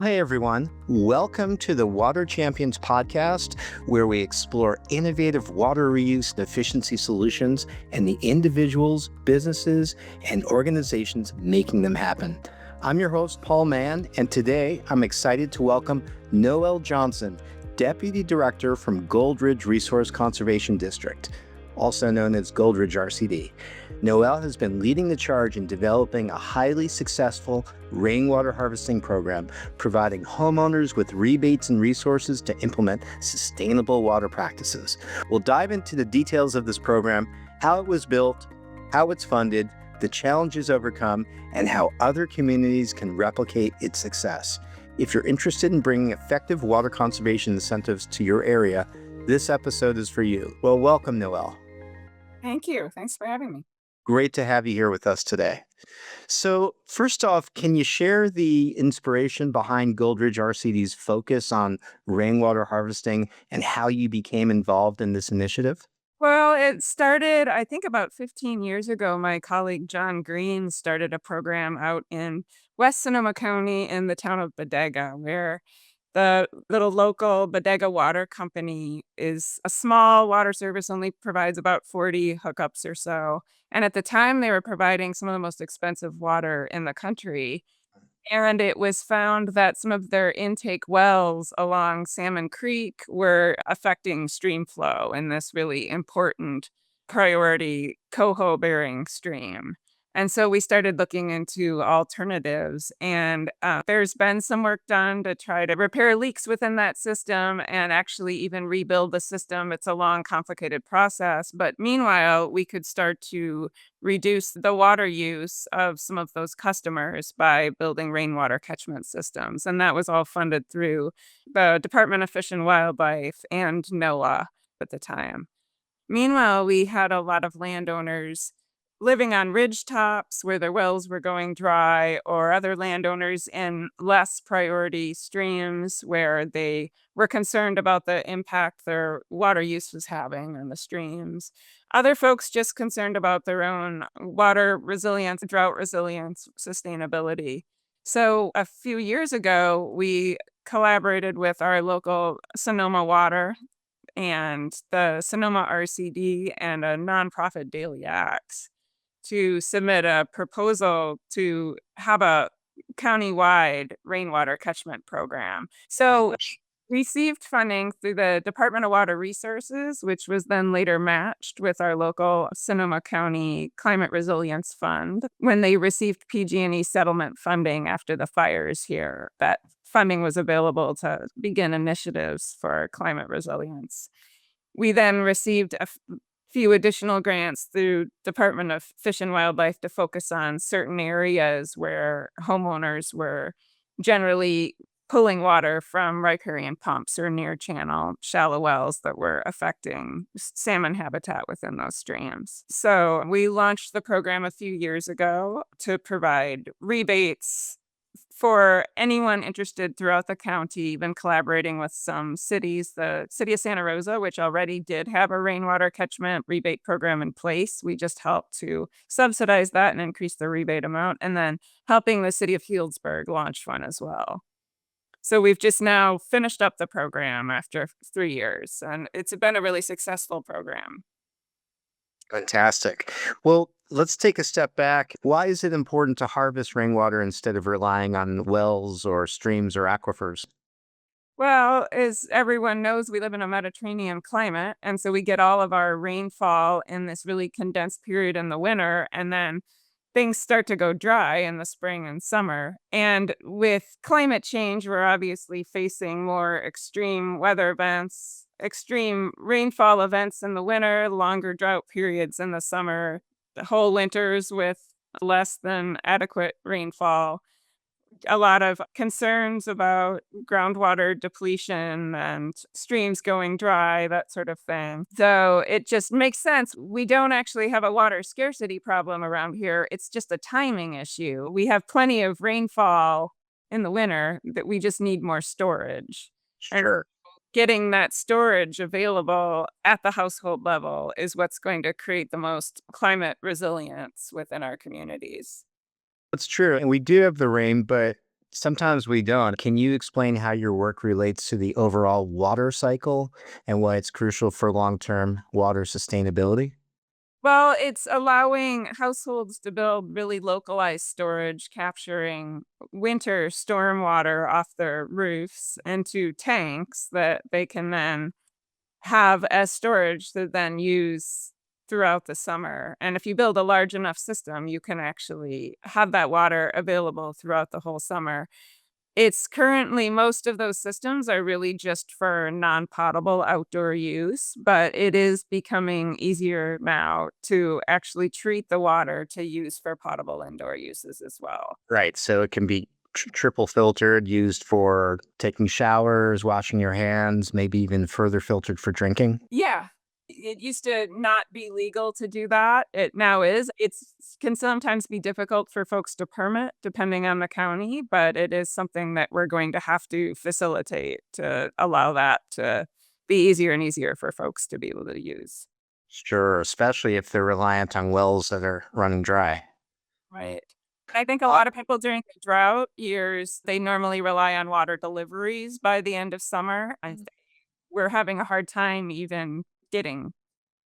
Hi, everyone. Welcome to the Water Champions podcast, where we explore innovative water reuse and efficiency solutions and the individuals, businesses, and organizations making them happen. I'm your host, Paul Mann, and today I'm excited to welcome Noelle Johnson, Deputy Director from Goldridge Resource Conservation District, also known as Goldridge RCD. Noelle has been leading the charge in developing a highly successful rainwater harvesting program, providing homeowners with rebates and resources to implement sustainable water practices. We'll dive into the details of this program, how it was built, how it's funded, the challenges overcome, and how other communities can replicate its success. If you're interested in bringing effective water conservation incentives to your area, this episode is for you. Well, welcome, Noelle. Thank you. Thanks for having me. Great to have you here with us today. So, first off, can you share the inspiration behind Goldridge RCD's focus on rainwater harvesting and how you became involved in this initiative? Well, it started, I think, about 15 years ago. My colleague John Green started a program out in West Sonoma County in the town of Bodega, where the little local Bodega Water Company is a small water service, only provides about 40 hookups or so. And at the time, they were providing some of the most expensive water in the country. And it was found that some of their intake wells along Salmon Creek were affecting stream flow in this really important priority coho bearing stream. And so we started looking into alternatives, and there's been some work done to try to repair leaks within that system and actually even rebuild the system. It's a long, complicated process. But meanwhile, we could start to reduce the water use of some of those customers by building rainwater catchment systems. And that was all funded through the Department of Fish and Wildlife and NOAA at the time. Meanwhile, we had a lot of landowners living on ridge tops where their wells were going dry, or other landowners in less priority streams where they were concerned about the impact their water use was having on the streams. Other folks just concerned about their own water resilience, drought resilience, sustainability. So a few years ago, we collaborated with our local Sonoma Water and the Sonoma RCD and a nonprofit Daily Acts to submit a proposal to have a countywide rainwater catchment program. So received funding through the Department of Water Resources, which was then later matched with our local Sonoma County Climate Resilience Fund. When they received PG&E settlement funding after the fires here, that funding was available to begin initiatives for climate resilience. We then received few additional grants through Department of Fish and Wildlife to focus on certain areas where homeowners were generally pulling water from riparian pumps or near channel shallow wells that were affecting salmon habitat within those streams. So we launched the program a few years ago to provide rebates for anyone interested throughout the county. Been collaborating with some cities, the city of Santa Rosa, which already did have a rainwater catchment rebate program in place. We just helped to subsidize that and increase the rebate amount, and then helping the city of Healdsburg launch one as well. So we've just now finished up the program after 3 years, and it's been a really successful program. Fantastic. Well, let's take a step back. Why is it important to harvest rainwater instead of relying on wells or streams or aquifers? Well, as everyone knows, we live in a Mediterranean climate, and so we get all of our rainfall in this really condensed period in the winter, and then things start to go dry in the spring and summer. And with climate change, we're obviously facing more extreme weather events, extreme rainfall events in the winter, longer drought periods in the summer, the whole winters with less than adequate rainfall, a lot of concerns about groundwater depletion and streams going dry, that sort of thing. So it just makes sense. We don't actually have a water scarcity problem around here. It's just a timing issue. We have plenty of rainfall in the winter that we just need more storage. And Sure. getting that storage available at the household level is what's going to create the most climate resilience within our communities. It's true. And we do have the rain, but Sometimes we don't. Can you explain how your work relates to the overall water cycle and why it's crucial for long-term water sustainability? Well, it's allowing households to build really localized storage, capturing winter stormwater off their roofs into tanks that they can then have as storage to then use throughout the summer. And if you build a large enough system, you can actually have that water available throughout the whole summer. It's currently most of those systems are really just for non-potable outdoor use, but it is becoming easier now to actually treat the water to use for potable indoor uses as well. Right. So it can be triple filtered, used for taking showers, washing your hands, maybe even further filtered for drinking. Yeah. It used to not be legal to do that. It now is. It's can sometimes be difficult for folks to permit depending on the county, but it is something that we're going to have to facilitate to allow that to be easier and easier for folks to be able to use. Sure, especially if they're reliant on wells that are running dry. Right. I think a Uh, lot of people during the drought years, they normally rely on water deliveries by the end of summer. I think we're having a hard time even getting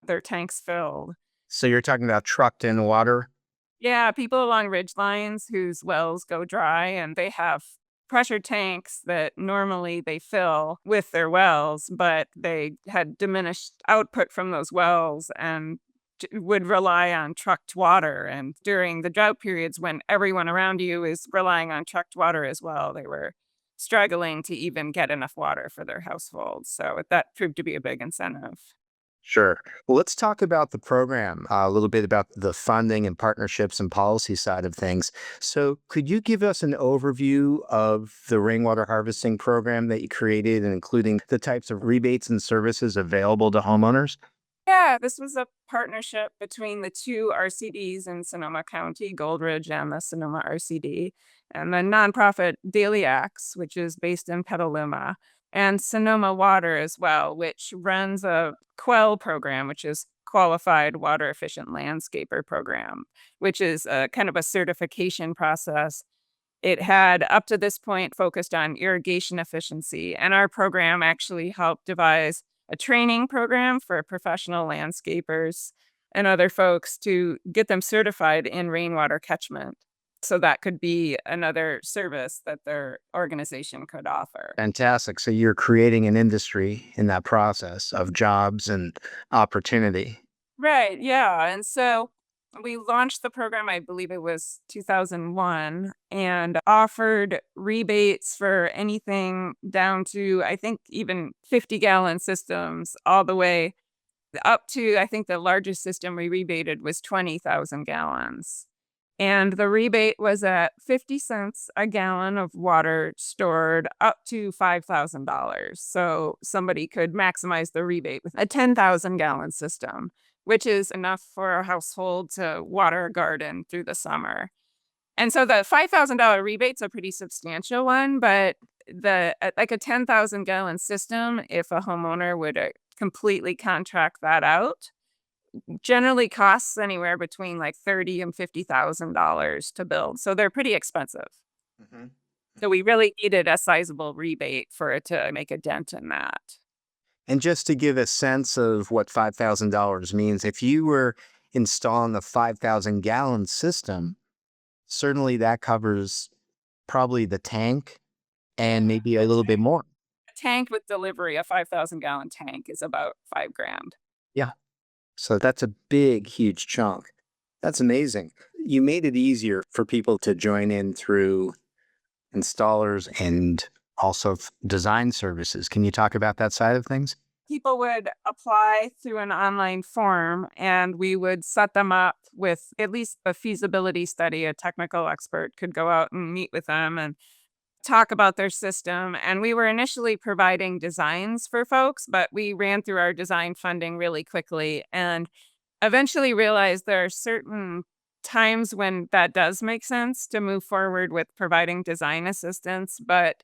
their tanks filled. so you're talking about trucked in water? Yeah, people along ridge lines whose wells go dry and they have pressure tanks that normally they fill with their wells, but they had diminished output from those wells and would rely on trucked water. And during the drought periods when everyone around you is relying on trucked water as well, they were struggling to even get enough water for their households. So that proved to be a big incentive. Sure. Well, let's talk about the program, a little bit about the funding and partnerships and policy side of things. So, could you give us an overview of the rainwater harvesting program that you created, and including the types of rebates and services available to homeowners? Yeah, this was a partnership between the two RCDs in Sonoma County, Goldridge and the Sonoma RCD, and the nonprofit Daily Acts, which is based in Petaluma, and Sonoma Water as well, which runs a QUEL program, which is Qualified Water Efficient Landscaper Program, which is a kind of a certification process. It had up to this point focused on irrigation efficiency, and our program actually helped devise a training program for professional landscapers and other folks to get them certified in rainwater catchment. So that could be another service that their organization could offer. Fantastic. So, you're creating an industry in that process of jobs and opportunity. Right, yeah, and so we launched the program, I believe it was 2001, and offered rebates for anything down to, I think, even 50-gallon systems all the way up to, I think the largest system we rebated was 20,000 gallons. And the rebate was at 50 cents a gallon of water stored up to $5,000. So somebody could maximize the rebate with a 10,000-gallon system, which is enough for a household to water a garden through the summer. And so the $5,000 rebate's a pretty substantial one, but like a 10,000-gallon system, if a homeowner would completely contract that out, generally costs anywhere between like $30 and $50,000 to build. So they're pretty expensive. Mhm. So we really needed a sizable rebate for it to make a dent in that. And just to give a sense of what $5,000 means, if you were installing a 5,000 gallon system, certainly that covers probably the tank and Yeah. maybe a little bit more. A tank with delivery, a 5,000-gallon tank is about 5 grand. Yeah. So that's a big, huge chunk. That's amazing. You made it easier for people to join in through installers and also design services. Can you talk about that side of things? People would apply through an online form and we would set them up with at least a feasibility study. A technical expert could go out and meet with them and talk about their system. And we were initially providing designs for folks, but we ran through our design funding really quickly and eventually realized there are certain times when that does make sense to move forward with providing design assistance. But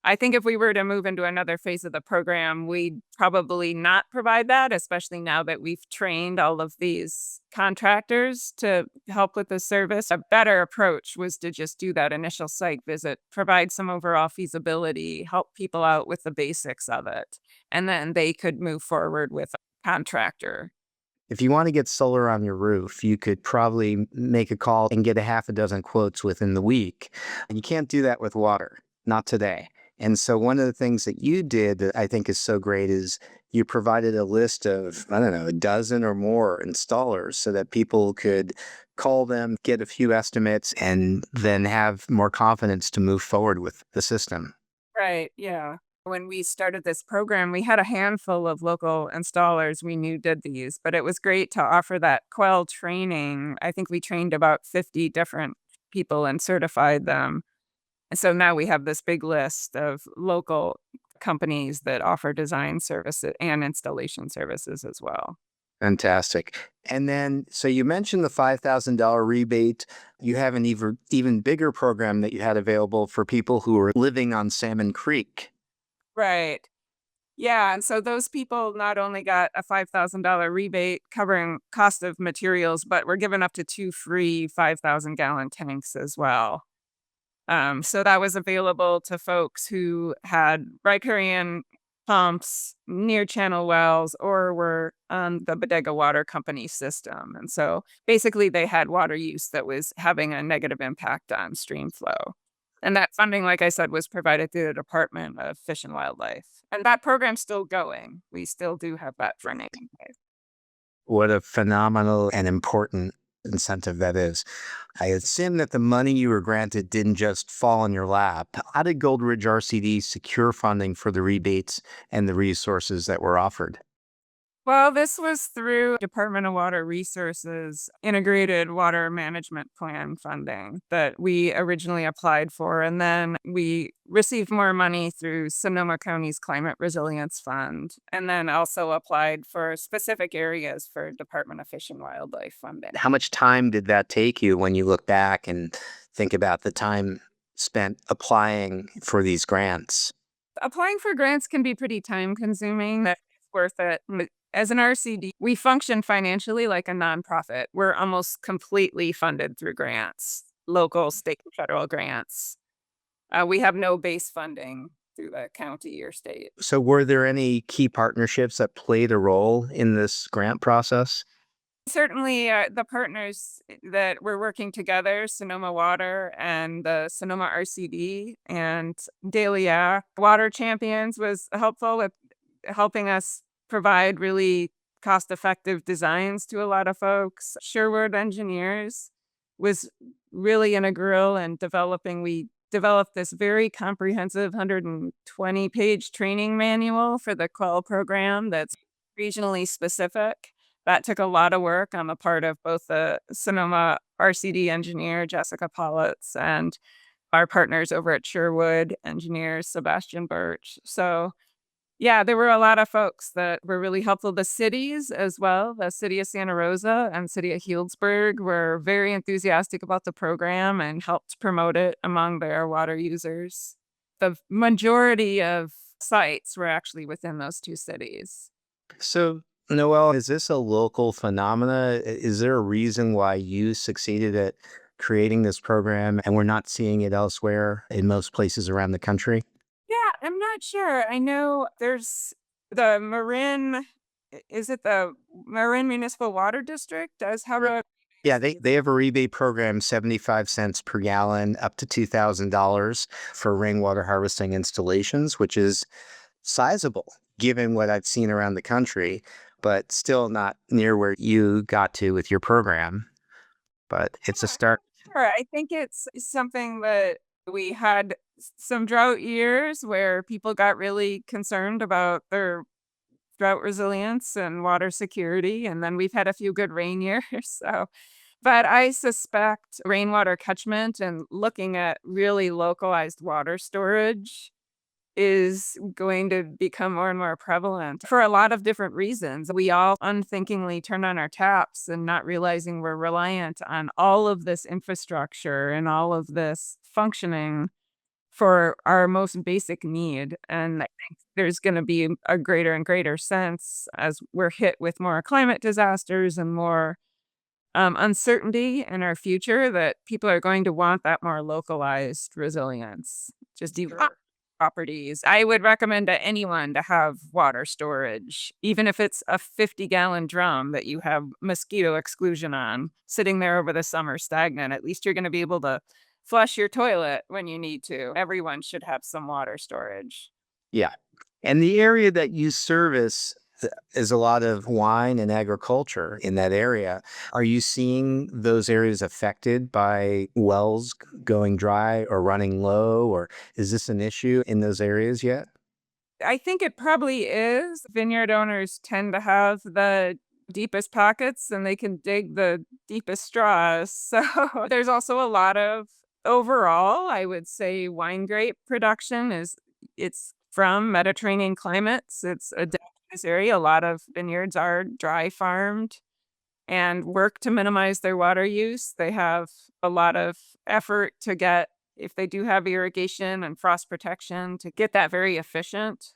I think if we were to move into another phase of the program, we'd probably not provide that, especially now that we've trained all of these contractors to help with the service. A better approach was to just do that initial site visit, provide some overall feasibility, help people out with the basics of it, and then they could move forward with a contractor. If you want to get solar on your roof, you could probably make a call and get a half a dozen quotes within the week. And you can't do that with water, not today. And so one of the things that you did that I think is so great is you provided a list of, I don't know, a dozen or more installers so that people could call them, get a few estimates, and then have more confidence to move forward with the system. Right, yeah. When we started this program, we had a handful of local installers we knew did these, but it was great to offer that quell training. I think we trained about 50 different people and certified them. And so now we have this big list of local companies that offer design services and installation services as well. Fantastic. And then, so you mentioned the $5,000 rebate. You have an even bigger program that you had available for people who are living on Salmon Creek. Right. Yeah, and so those people not only got a $5,000 rebate covering cost of materials, but were given up to 2 free 5,000-gallon tanks as well. So that was available to folks who had riparian pumps, near channel wells, or were on the Bodega Water Company system. And so basically they had water use that was having a negative impact on stream flow. And that funding, like I said, was provided through the Department of Fish and Wildlife. And that program's still going. We still do have that funding in place. What a phenomenal and important incentive that is. I assume that the money you were granted didn't just fall in your lap. How did Goldridge RCD secure funding for the rebates and the resources that were offered? Well, this was through Department of Water Resources Integrated Water Management Plan funding that we originally applied for. And then we received more money through Sonoma County's Climate Resilience Fund, and then also applied for specific areas for Department of Fish and Wildlife funding. How much time did that take you when you look back and think about the time spent applying for these grants? Applying for grants can be pretty time consuming. That it's worth it. As an RCD, we function financially like a nonprofit. We're almost completely funded through grants, local, state, and federal grants. We have no base funding through the county or state. So, were there any key partnerships that played a role in this grant process? Certainly, the partners that we're working together, Sonoma Water and the Sonoma RCD and Daily Water Champions was helpful with helping us provide really cost-effective designs to a lot of folks. Sherwood Engineers was really integral in developing. We developed this very comprehensive 120-page training manual for the Quell program that's regionally specific. That took a lot of work on the part of both the Sonoma RCD engineer, Jessica Politz, and our partners over at Sherwood Engineers, Sebastian Birch. So yeah, there were a lot of folks that were really helpful. The cities as well, the city of Santa Rosa and city of Healdsburg were very enthusiastic about the program and helped promote it among their water users. The majority of sites were actually within those two cities. So, Noel, is this a local phenomena? Is there a reason why you succeeded at creating this program and we're not seeing it elsewhere in most places around the country? Yeah, I'm not sure. I know there's the Marin, is it the Marin Municipal Water District does have a Yeah, they have a rebate program, 75 cents per gallon, up to $2,000 for rainwater harvesting installations, which is sizable given what I've seen around the country, but still not near where you got to with your program. But it's a start. Sure. I think it's something that we had some drought years where people got really concerned about their drought resilience and water security. And then we've had a few good rain years. So, but I suspect rainwater catchment and looking at really localized water storage is going to become more and more prevalent for a lot of different reasons. We all unthinkingly turn on our taps and not realizing we're reliant on all of this infrastructure and all of this functioning for our most basic need. And I think there's going to be a greater and greater sense as we're hit with more climate disasters and more uncertainty in our future that people are going to want that more localized resilience. Just properties. I would recommend to anyone to have water storage, even if it's a 50-gallon drum that you have mosquito exclusion on, sitting there over the summer stagnant. At least you're going to be able to flush your toilet when you need to. Everyone should have some water storage. Yeah. And the area that you service is a lot of wine and agriculture in that area. Are you seeing those areas affected by wells going dry or running low, or is this an issue in those areas yet? I think it probably is. Vineyard owners tend to have the deepest pockets and they can dig the deepest straws. So there's also a lot of overall, I would say wine grape production it's from Mediterranean climates. It's a this area. A lot of vineyards are dry farmed and work to minimize their water use. They have a lot of effort to get, if they do have irrigation and frost protection, to get that very efficient.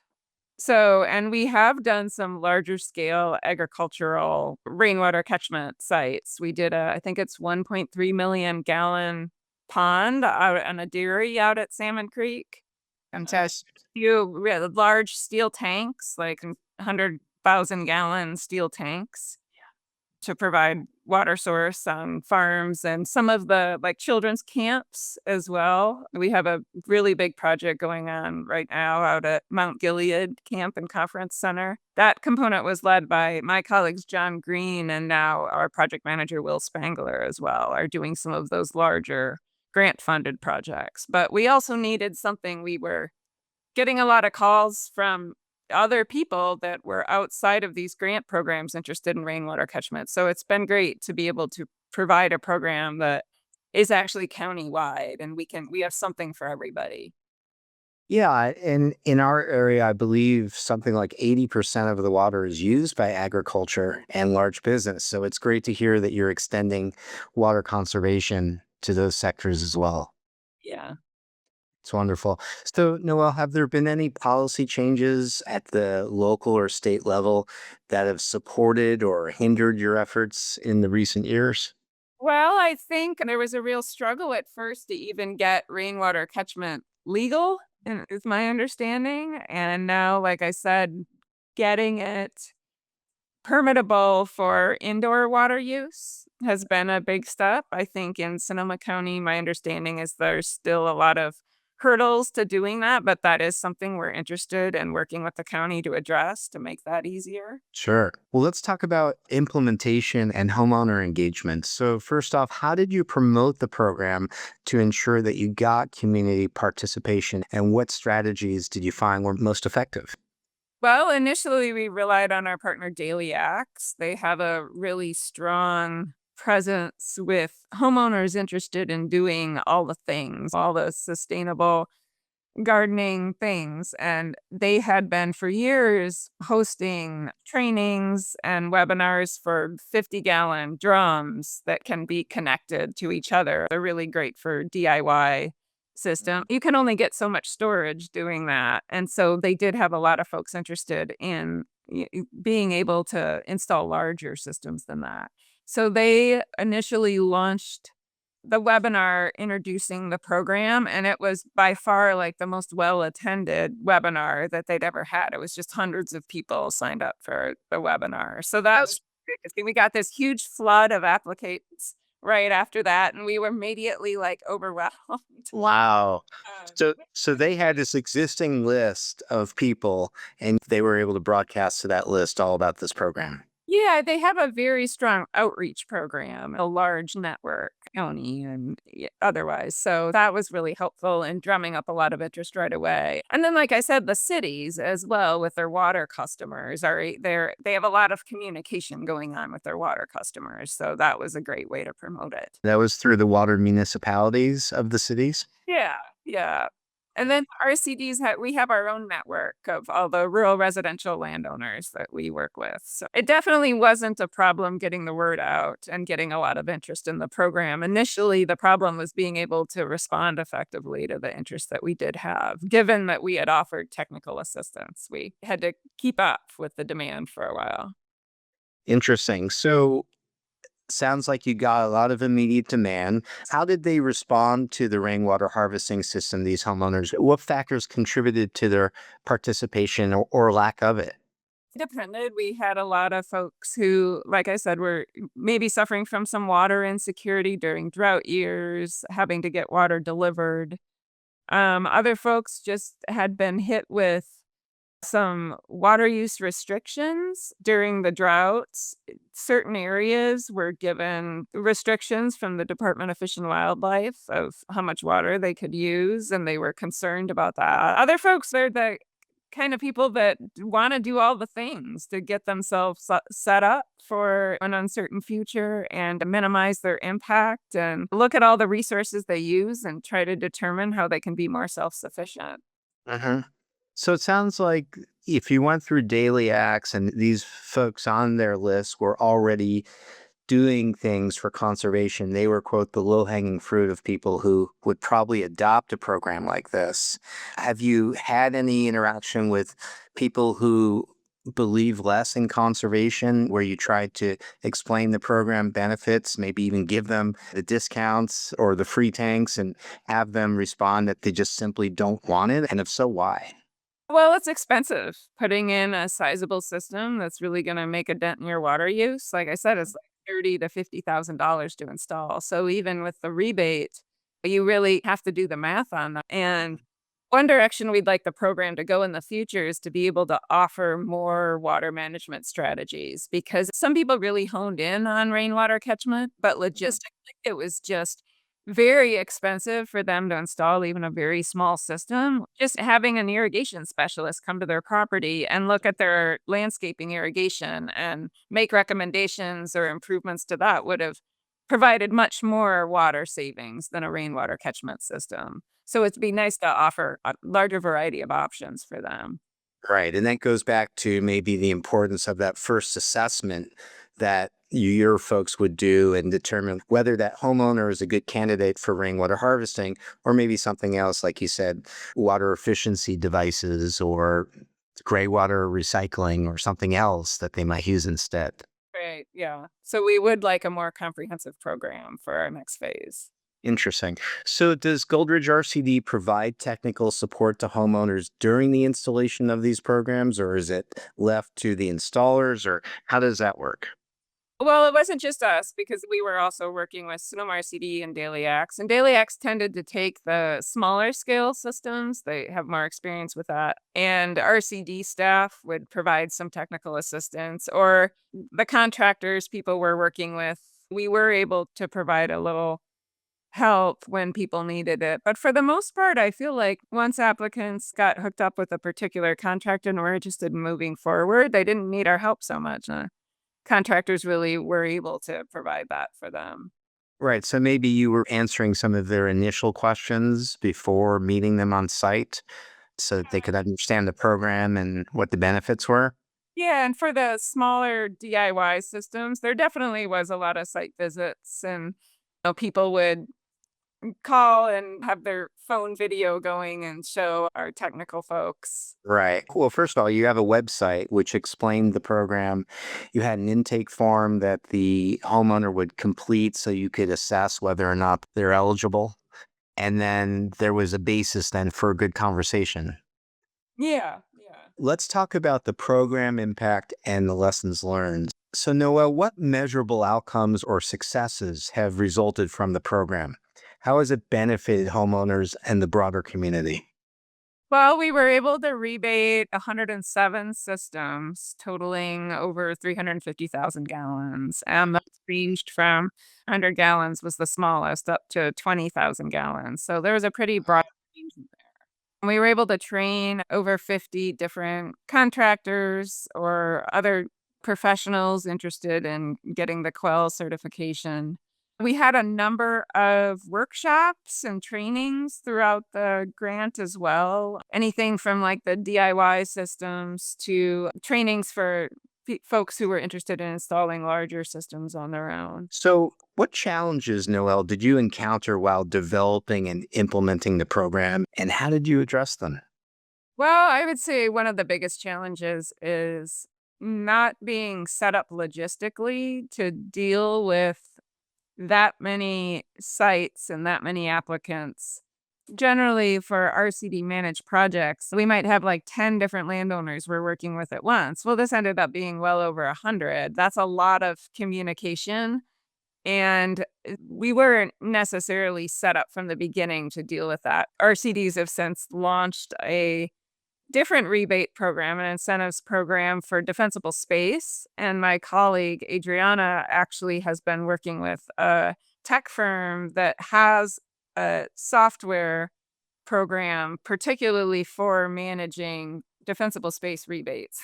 So, and we have done some larger scale agricultural rainwater catchment sites. We did I think it's 1.3 million gallon pond out on a dairy out at Salmon Creek. Fantastic. Large steel tanks, like 100,000 gallon steel tanks to provide water source on farms and some of the like children's camps as well. We have a really big project going on right now out at Mount Gilead Camp and Conference Center. That component was led by my colleagues John Green and now our project manager Will Spangler as well are doing some of those larger grant funded projects. But we also needed something. We were getting a lot of calls from other people that were outside of these grant programs interested in rainwater catchment. So it's been great to be able to provide a program that is actually county-wide and we have something for everybody. Yeah, and in our area, I believe something like 80% of the water is used by agriculture and large business. So it's great to hear that you're extending water conservation to those sectors as well. Yeah. It's wonderful. So, Noel, have there been any policy changes at the local or state level that have supported or hindered your efforts in the recent years? Well, I think there was a real struggle at first to even get rainwater catchment legal, and is my understanding. And now, like I said, getting it permittable for indoor water use has been a big step. I think in Sonoma County, my understanding is there's still a lot of hurdles to doing that, but that is something we're interested in working with the county to address to make that easier. Sure. Well, let's talk about implementation and homeowner engagement. So, first off, how did you promote the program to ensure that you got community participation, and what strategies did you find were most effective? Well, initially we relied on our partner Daily Acts. They have a really strong presence with homeowners interested in doing all the things, all the sustainable gardening things. And they had been for years hosting trainings and webinars for 50-gallon drums that can be connected to each other. They're really great for DIY system. You can only get so much storage doing that. And so they did have a lot of folks interested in being able to install larger systems than that. So they initially launched the webinar introducing the program, and it was by far like the most well attended webinar that they'd ever had. It was just hundreds of people signed up for the webinar. So that was great. We got this huge flood of applicants right after that, and we were immediately like overwhelmed. Wow. So, Um, so they had this existing list of people, and they were able to broadcast to that list all about this program. Yeah, they have a very strong outreach program, a large network, county and otherwise. So that was really helpful in drumming up a lot of interest right away. And then, like I said, the cities as well with their water customers they have a lot of communication going on with their water customers. So that was a great way to promote it. That was through the water municipalities of the cities. Yeah, yeah. And then RCDs, we have our own network of all the rural residential landowners that we work with. So it definitely wasn't a problem getting the word out and getting a lot of interest in the program. Initially, the problem was being able to respond effectively to the interest that we did have. Given that we had offered technical assistance, we had to keep up with the demand for a while. Interesting. So sounds like you got a lot of immediate demand. How did they respond to the rainwater harvesting system, these homeowners? What factors contributed to their participation or lack of it? Depended. We had a lot of folks who, like I said, were maybe suffering from some water insecurity during drought years, having to get water delivered. Other folks just had been hit with some water use restrictions during the droughts. Certain areas were given restrictions from the Department of Fish and Wildlife of how much water they could use, and they were concerned about that. Other folks are the kind of people that want to do all the things to get themselves set up for an uncertain future and minimize their impact and look at all the resources they use and try to determine how they can be more self-sufficient. Uh-huh. So it sounds like if you went through daily acts and these folks on their list were already doing things for conservation, they were, quote, the low hanging fruit of people who would probably adopt a program like this. Have you had any interaction with people who believe less in conservation, where you tried to explain the program benefits, maybe even give them the discounts or the free tanks and have them respond that they just simply don't want it? And if so, why? Well, it's expensive putting in a sizable system that's really gonna make a dent in your water use. Like I said, it's like 30 to $50,000 to install. So even with the rebate, you really have to do the math on that. And one direction we'd like the program to go in the future is to be able to offer more water management strategies, because some people really honed in on rainwater catchment, but logistically, it was just very expensive for them to install even a very small system. Just having an irrigation specialist come to their property and look at their landscaping irrigation and make recommendations or improvements to that would have provided much more water savings than a rainwater catchment system. So it'd be nice to offer a larger variety of options for them. Right. And that goes back to maybe the importance of that first assessment that your folks would do and determine whether that homeowner is a good candidate for rainwater harvesting or maybe something else, like you said, water efficiency devices or gray water recycling or something else that they might use instead. Right, yeah. So we would like a more comprehensive program for our next phase. Interesting. So, does Goldridge RCD provide technical support to homeowners during the installation of these programs, or is it left to the installers, or how does that work? Well, it wasn't just us because we were also working with Sonoma RCD and Daily X. And Daily X tended to take the smaller scale systems. They have more experience with that. And RCD staff would provide some technical assistance, or the contractors people were working with. We were able to provide a little help when people needed it. But for the most part, I feel like once applicants got hooked up with a particular contractor and were interested in moving forward, they didn't need our help so much. Contractors really were able to provide that for them. Right. So, maybe you were answering some of their initial questions before meeting them on site so that they could understand the program and what the benefits were. Yeah, and for the smaller DIY systems, there definitely was a lot of site visits, and people would call and have their phone video going and show our technical folks. Right. Well, first of all, you have a website which explained the program. You had an intake form that the homeowner would complete so you could assess whether or not they're eligible. And then there was a basis then for a good conversation. Yeah, yeah. Let's talk about the program impact and the lessons learned. So, Noel, what measurable outcomes or successes have resulted from the program? How has it benefited homeowners and the broader community? Well, we were able to rebate 107 systems totaling over 350,000 gallons. And that's ranged from 100 gallons was the smallest up to 20,000 gallons. So there was a pretty broad range in there. We were able to train over 50 different contractors or other professionals interested in getting the Quell certification. We had a number of workshops and trainings throughout the grant as well. Anything from like the DIY systems to trainings for folks who were interested in installing larger systems on their own. So, what challenges, Noel, did you encounter while developing and implementing the program, and how did you address them? Well, I would say one of the biggest challenges is not being set up logistically to deal with that many sites and that many applicants. Generally, for RCD managed projects, we might have like 10 different landowners we're working with at once. Well, this ended up being well over 100. That's a lot of communication. And we weren't necessarily set up from the beginning to deal with that. RCDs have since launched a different rebate program, an incentives program for defensible space. And my colleague, Adriana, actually has been working with a tech firm that has a software program, particularly for managing defensible space rebates.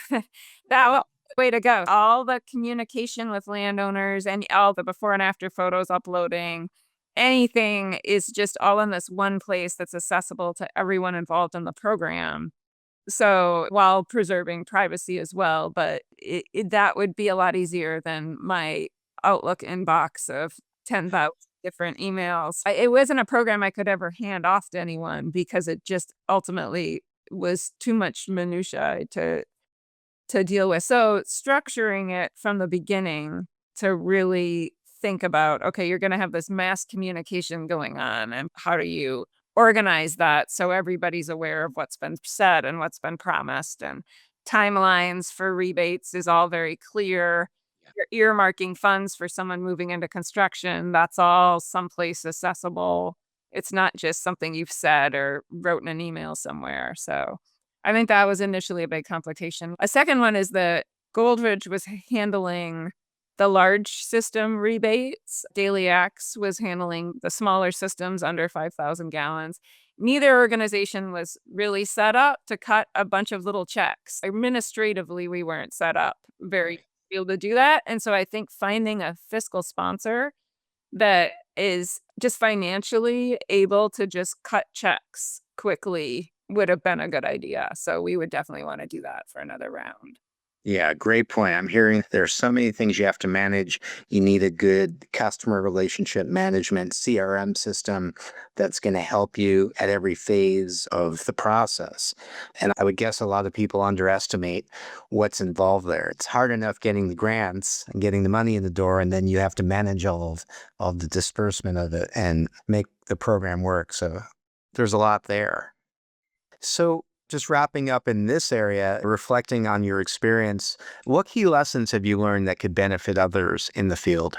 That way to go. All the communication with landowners and all the before and after photos uploading, anything is just all in this one place that's accessible to everyone involved in the program. So, while preserving privacy as well, but that would be a lot easier than my Outlook inbox of 10,000 different emails. It wasn't a program I could ever hand off to anyone because it just ultimately was too much minutia to deal with. So, structuring it from the beginning to really think about, okay, you're gonna have this mass communication going on, and how do you organize that so everybody's aware of what's been said and what's been promised, and timelines for rebates is all very clear. You're earmarking funds for someone moving into construction, that's all someplace accessible. It's not just something you've said or wrote in an email somewhere, so I think that was initially a big complication. A second one is that Goldridge was handling the large system rebates. Daily X was handling the smaller systems under 5,000 gallons. Neither organization was really set up to cut a bunch of little checks. Administratively, we weren't set up very able to do that. And so I think finding a fiscal sponsor that is just financially able to just cut checks quickly would have been a good idea. So we would definitely want to do that for another round. Yeah, great point. I'm hearing there's so many things you have to manage. You need a good customer relationship management CRM system that's going to help you at every phase of the process. And I would guess a lot of people underestimate what's involved there. It's hard enough getting the grants and getting the money in the door, and then you have to manage all of the disbursement of it and make the program work. So there's a lot there. So, just wrapping up in this area, reflecting on your experience, what key lessons have you learned that could benefit others in the field?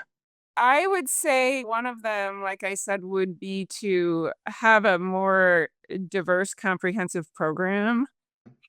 I would say one of them, like I said, would be to have a more diverse, comprehensive program.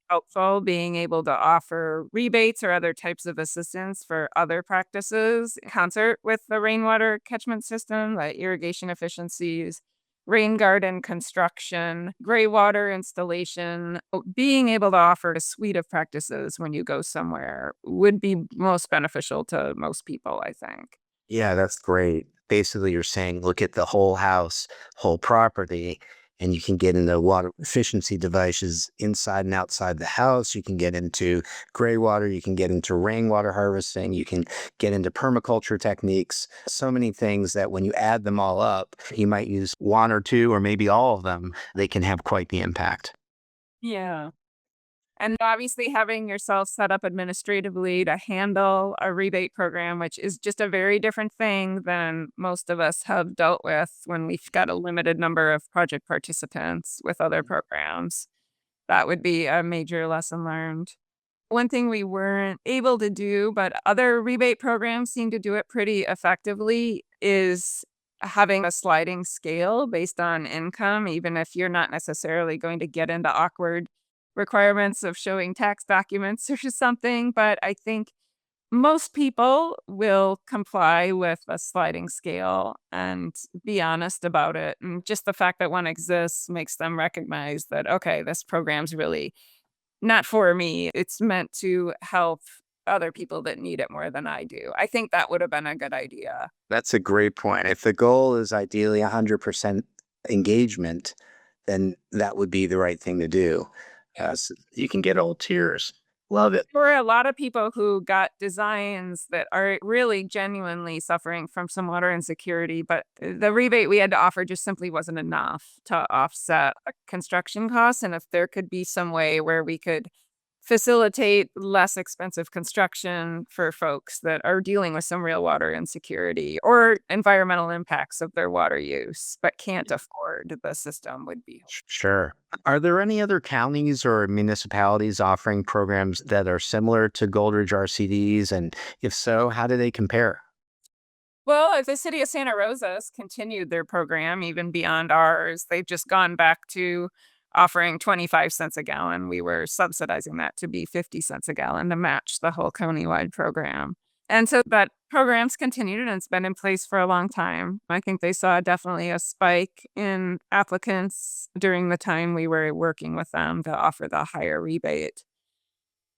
Helpful being able to offer rebates or other types of assistance for other practices in concert with the rainwater catchment system, like irrigation efficiencies, rain garden construction, gray water installation. Being able to offer a suite of practices when you go somewhere would be most beneficial to most people, I think. Yeah, that's great. Basically, you're saying look at the whole house, whole property, and you can get into water efficiency devices inside and outside the house. You can get into gray water, you can get into rainwater harvesting, you can get into permaculture techniques. So many things that when you add them all up, you might use one or two or maybe all of them, they can have quite the impact. Yeah. And obviously, having yourself set up administratively to handle a rebate program, which is just a very different thing than most of us have dealt with when we've got a limited number of project participants with other programs. That would be a major lesson learned. One thing we weren't able to do, but other rebate programs seem to do it pretty effectively, is having a sliding scale based on income, even if you're not necessarily going to get into awkward requirements of showing tax documents or something. But I think most people will comply with a sliding scale and be honest about it. And just the fact that one exists makes them recognize that, okay, this program's really not for me. It's meant to help other people that need it more than I do. I think that would have been a good idea. That's a great point. If the goal is ideally 100% engagement, then that would be the right thing to do. So you can get old tears. Love it. There were a lot of people who got designs that are really genuinely suffering from some water insecurity, but the rebate we had to offer just simply wasn't enough to offset construction costs. And if there could be some way where we could facilitate less expensive construction for folks that are dealing with some real water insecurity or environmental impacts of their water use, but can't afford the system would be. Sure. Are there any other counties or municipalities offering programs that are similar to Goldridge RCDs? And if so, how do they compare? Well, if the city of Santa Rosa's continued their program even beyond ours, they've just gone back to offering 25 cents a gallon. We were subsidizing that to be 50 cents a gallon to match the whole county-wide program. And so that program's continued and it's been in place for a long time. I think they saw definitely a spike in applicants during the time we were working with them to offer the higher rebate.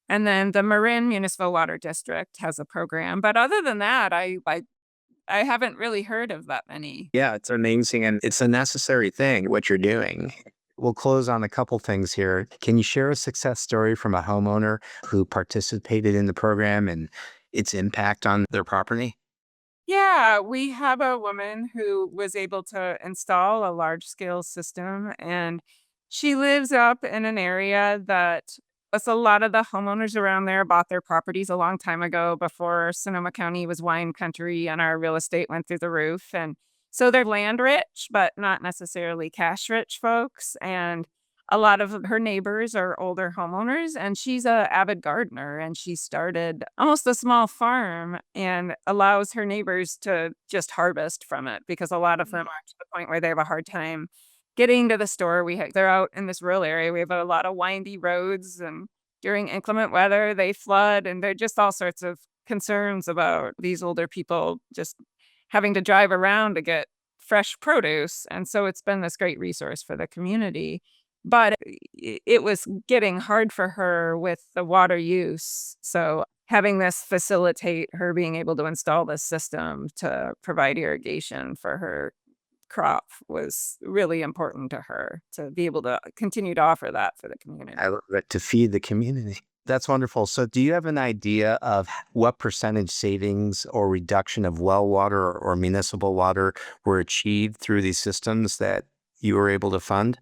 And then the Marin Municipal Water District has a program. But other than that, I haven't really heard of that many. Yeah, it's amazing. And it's a necessary thing, what you're doing. We'll close on a couple things here. Can you share a success story from a homeowner who participated in the program and its impact on their property? Yeah, we have a woman who was able to install a large scale system, and she lives up in an area that a lot of the homeowners around there bought their properties a long time ago before Sonoma County was wine country and our real estate went through the roof. And so they're land rich, but not necessarily cash rich folks. And a lot of her neighbors are older homeowners, and she's a avid gardener, and she started almost a small farm and allows her neighbors to just harvest from it because a lot of them are to the point where they have a hard time getting to the store. They're out in this rural area. We have a lot of windy roads, and during inclement weather, they flood, and there are just all sorts of concerns about these older people just having to drive around to get fresh produce. And so it's been this great resource for the community. But it was getting hard for her with the water use. So having this facilitate her being able to install this system to provide irrigation for her crop was really important to her to be able to continue to offer that for the community. I love it, to feed the community. That's wonderful. So, do you have an idea of what percentage savings or reduction of well water or municipal water were achieved through these systems that you were able to fund?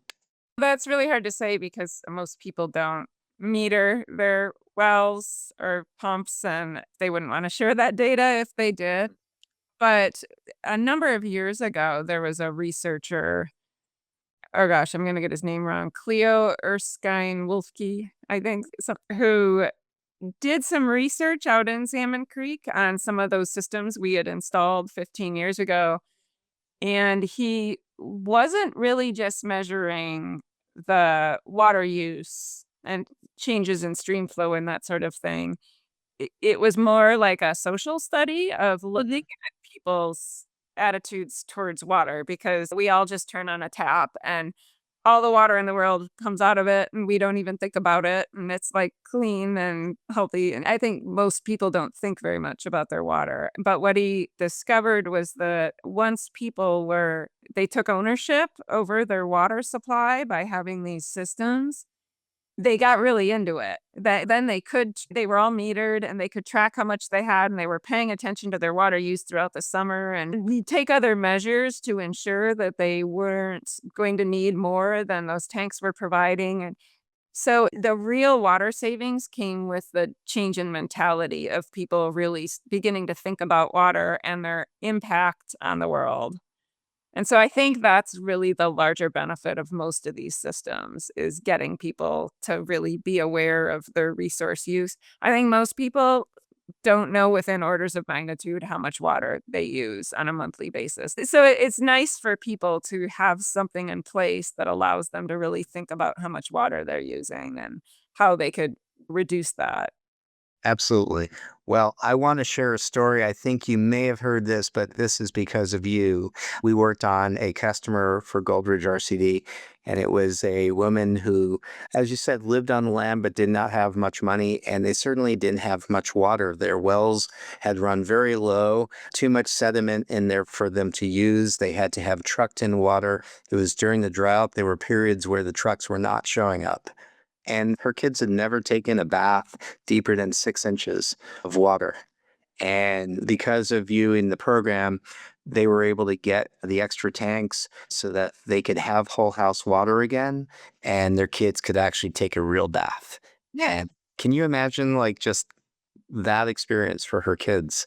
That's really hard to say because most people don't meter their wells or pumps, and they wouldn't want to share that data if they did. But a number of years ago, there was a researcher, oh gosh, I'm gonna get his name wrong, Cleo Erskine Wolfke, I think, who did some research out in Salmon Creek on some of those systems we had installed 15 years ago. And he wasn't really just measuring the water use and changes in stream flow and that sort of thing. It was more like a social study of looking at people's attitudes towards water because we all just turn on a tap and all the water in the world comes out of it and we don't even think about it and it's like clean and healthy. And I think most people don't think very much about their water. But what he discovered was that once they took ownership over their water supply by having these systems, they got really into it. That then they were all metered and they could track how much they had and they were paying attention to their water use throughout the summer. And we take other measures to ensure that they weren't going to need more than those tanks were providing. And so the real water savings came with the change in mentality of people really beginning to think about water and their impact on the world. And so I think that's really the larger benefit of most of these systems is getting people to really be aware of their resource use. I think most people don't know within orders of magnitude how much water they use on a monthly basis. So it's nice for people to have something in place that allows them to really think about how much water they're using and how they could reduce that. Absolutely. Well, I want to share a story. I think you may have heard this, but this is because of you. We worked on a customer for Goldridge RCD, And it was a woman who, as you said, lived on the land but did not have much money. And they certainly didn't have much water. Their wells had run very low, too much sediment in there for them to use. They had to have trucked in water. It was during the drought. There were periods where the trucks were not showing up. And her kids had never taken a bath deeper than 6 inches of water. And because of you in the program, they were able to get the extra tanks so that they could have whole house water again and their kids could actually take a real bath. And can you imagine like just that experience for her kids?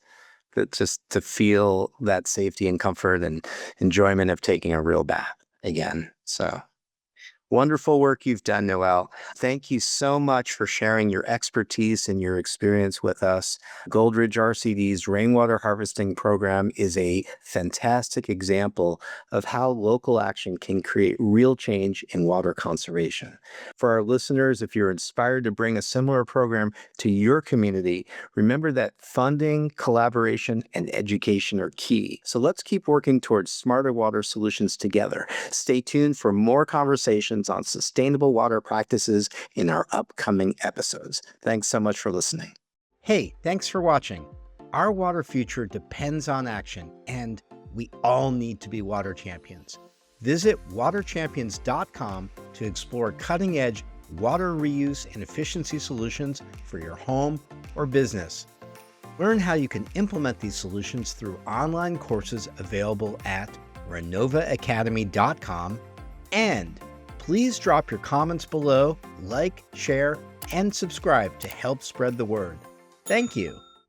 That just to feel that safety and comfort and enjoyment of taking a real bath again. So wonderful work you've done, Noel. Thank you so much for sharing your expertise and your experience with us. Goldridge RCD's rainwater harvesting program is a fantastic example of how local action can create real change in water conservation. For our listeners, if you're inspired to bring a similar program to your community, remember that funding, collaboration, and education are key. So let's keep working towards smarter water solutions together. Stay tuned for more conversations on sustainable water practices in our upcoming episodes. Thanks so much for listening. Hey, thanks for watching. Our water future depends on action, and we all need to be water champions. Visit waterchampions.com to explore cutting-edge water reuse and efficiency solutions for your home or business. Learn how you can implement these solutions through online courses available at renovaacademy.com, and please drop your comments below, like, share, and subscribe to help spread the word. Thank you.